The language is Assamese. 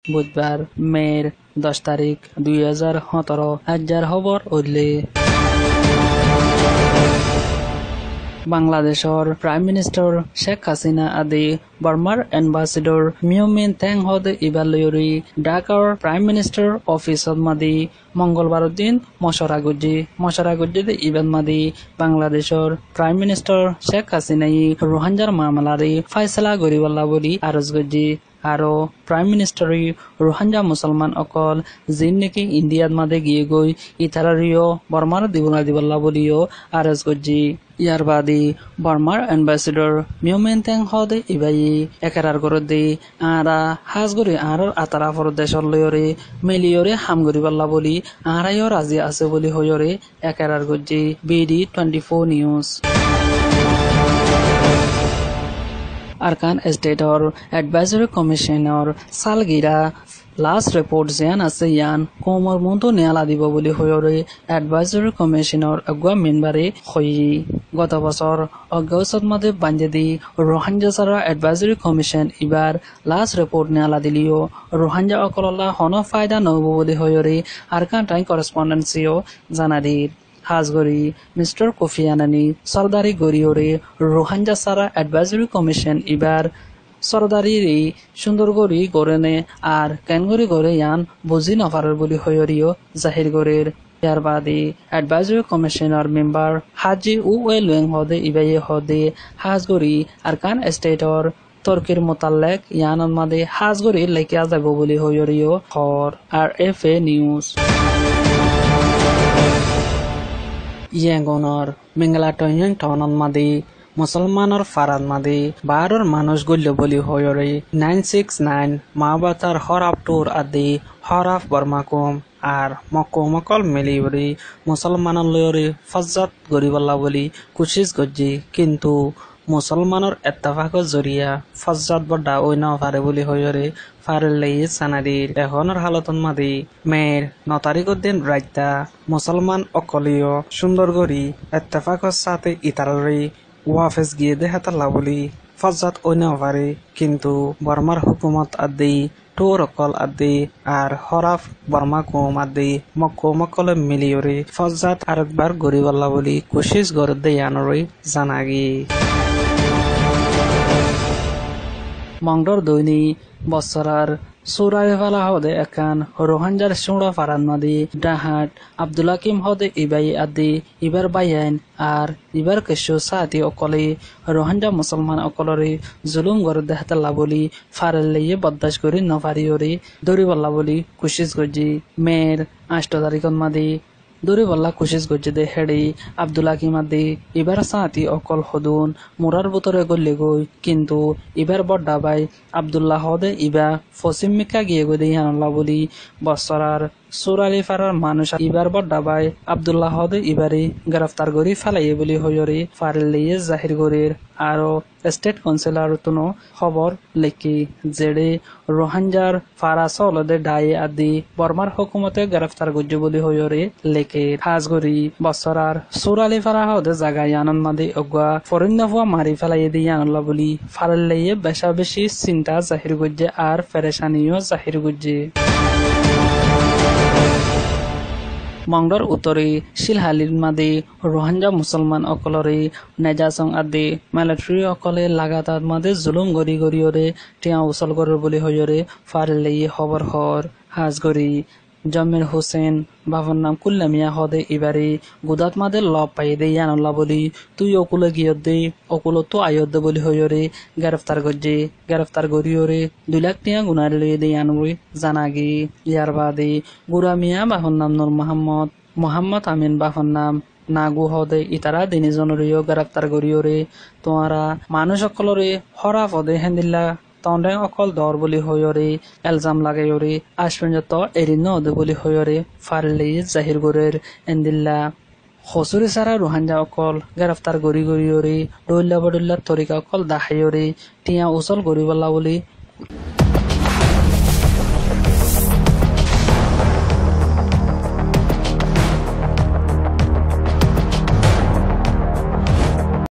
বুধবাৰ মেৰ 10 তাৰিখ 2017 আজকেৰ খবৰ উল্লে বাংলাদেশৰ প্ৰাইম মিনিষ্টাৰ শেখ হাছিনা আদি বাৰ্মাৰ এম্বাসেডৰ মিউমিন থেং হদে ইবালয়ৰি ঢাকাৰ প্ৰাইম মিনিষ্টাৰ অফিচত মাদি মঙ্গলবাৰৰ দিন মশৰা গুজি ইবান মাদি বাংলাদেশৰ প্ৰাইম মিনিষ্টাৰ শেখ হাছিনাই ৰোহিঙ্গাৰ মামলাৰে ফয়ছলা কৰিবলা বুলি আৰজ গুজি আৰু প্ৰাইম মিনিষ্টাৰে ৰোহিঙ্গা মুছলমান অকল জিন নেকি ইণ্ডিয়াত মাদে গিয়ে গৈ ইতাৰাৰিও বাৰ্মাৰ দিবলা বুলিও আৰজ গুজি ইয়াৰ বাদী বাৰ্মাৰ এম্বাসেডৰ মিউমিন থেং হদে ইবাই একেৰাৰ গৰদে আৰা হাজগুৰি আৰৰ আতাৰা প্ৰদেশৰ লয়ৰে মিলিয়ৰে হামগুৰিবলা বুলি আৰায়ো ৰাজি আছে বুলি হয়ৰে একেৰাৰ গুজি BD24 news আৰকান ষ্টেটৰ advisory কমিশনৰ সালগিৰা last report যেন আছে ইয়ান কোমৰ মনটো নেলা দিব বুলি হয়ৰে এডভাইজৰী কমিশনৰ আগুৱা মেম্বাৰে হই গত বছৰ অগষ্টত মাদে বাঞ্জেদি ৰোহিঙ্গা সাৰা এডভাইজৰী কমিশন এবাৰ লাষ্ট ৰিপোৰ্ট নেলা দিলিও ৰোহিঙ্গা অকললা হন ফায়দা নহব বুলি হয়ৰে আৰকান টাইম কৰেসপন্ডেন্সিও জানাদিৰ হাজগরি মিস্টার কোফি আনানি সরদারি গরিয়রে রোহিঙ্গা সারা এডভাইজরি কমিশন এবার সরদারি সুন্দর গরি গড়েনে আর কেনগরি গড়ে ইয়ান বুঝি নপারের বলি হয়রিও জাহির গরের ইয়ার বাদে এডভাইজরি কমিশনের মেম্বার হাজি লুয়েং হদে ইবাই হদে হাজগরি আরকান স্টেটর তর্কের মোতালেক ইয়ান মাদে হাজগরি লেকিয়া যাব বলি হয়রিও খর RFA নিউজ ইয়াঙ্গনৰ মেংগালাটয়ং টাউনত মাদি মুছলমানৰ ফাৰাত মাদি 12 মানুষ গল্য বলি হয়ৰে 969 মাহবাতাৰ হৰাফ টুৰ আদি হৰাফ বৰ্মাকুম আৰ মকল মিলিবৰি মুছলমানৰ লয়ৰে ফজ্জাত গৰিবলা বুলি কোশিশ গজি কিন্তু মুছলমানৰ এত্তাফাকৰ জৰিয়া ফজ্জাত বডা ওইনা ফাৰে বুলি হয়ৰে ফাৰেলাই সানাদিৰ এখনৰ হালতন মাদি মেৰ 9 তাৰিখেৰ দিন ৰাইতা মুসলমান অকলীয় সুন্দৰ গৰি এত্তাফাকৰ সাথে ইতারারি ওয়াফেস গিয়ে দেখাতাল্লা বলি ফজ্জাত ওইনা ফারে কিন্তু বর্মার হুকুমত আদি টোর অকল আদি আর হরাফ বর্মা কুম আদি মকলে মিলিয়রে ফজ্জাত আরেকবার গরিবল্লা বলি কোশিশ গড় দেয়ানরই জানাগি মংডর দৈনি বছরার সুরাইফালা হদে একান রোহিঙ্গার সুড়া ফারান মাদি ডাহাট আব্দুল হাকিম হদে ইবাই আদি ইবার বাইয়ান আর ইবার কেশু সাথী অকলে রোহিঙ্গা মুসলমান অকলরে জুলুম গড় দেহতাল্লা বলি ফারেল্লাইয়ে বদাস করি নফারিয়রে দৌড়িবল্লা বলি কোশিশ গজি মের 8 তারিখত মাদি দৌড়িবল্লা কোশিশ গজি দে হেডি আব্দুল হাকিম আদি ইবার সাথী অকল হদুন মুরার বুতরে গল্লে গই কিন্তু ইবার বড্ডা বাই আব্দুল্লাহ হদে ইবা ফসিম মিকা গিয়ে গই দেয়ানল্লা বলি বছরার সুরালি ফারার মানুষ ইবার বড্ডা বাই আব্দুল্লাহ হদে ইবারে গ্রেফতার করি ফেলাইয়ে বলি হয়রে ফারেলিয়ে জাহির গরির আরো স্টেট কাউন্সিলর তুনো খবর লেখি জেডে রোহিঙ্গার ফারাসলদে ডাই আদি বর্মার হুকুমতে গ্রেফতার গজ্জু বলি হয়রে লেখে হাজগরি বছরার সুরালি ফারা হদে জাগায় আনন্দ মাদি অগুয়া ফরিন্নফুয়া মারি ফেলাইয়ে দিয়ে আনল্লা বলি ফারেলিয়ে বেশা বেশি চিন্তা জাহির গজ্জে আর ফেরেশানিও জাহির গজ্জে মংডর উত্তরে শিলহালির মাদে রোহিঙ্গা মুসলমান অকলরে নেজাসং আদি মিলিটারি অকলে লাগাতার মাদে জুলুম গরিয়রে টিয়া উচল গরর বলি হয়রে ফারেলাই খবর হর হাজগরি জমির হোসেন বাবার নাম কুল্লামিয়া হদে ইবারে গুদাত মাদে লব পাই দে ইয়ানল্লা বলি তুই অকুলে গিয়ত দে অকুল তো আয়ত দে বলি হয়রে গ্রেফতার গরিয়রে 2 লাখ টিয়া গুনার লয়ে দে ইয়ানবই জানাগি ইয়ার বাদে গুরা মিয়া বাবার নাম নূর মোহাম্মদ আমিন বাবার নাম নাগু হদে ইতারা দিনিজনরিও গ্রেফতার গরিয়রে তোয়ারা মানুষ সকলরে হরা পদে হেন্দিল্লা তন্ডে অকল দর বলি হয়রে এলজাম লাগাইরে আশপর্যন্ত এরিন নদে বলি হয়রে ফারেলাই জাহির গরের এন্দিল্লা হসুরি সারা রোহিঙ্গা অকল গ্রেফতার গরিয়রে ডল্লা বডল্লা তরিকা অকল দাহাইরে টিয়া উচল গরিবল্লা বলি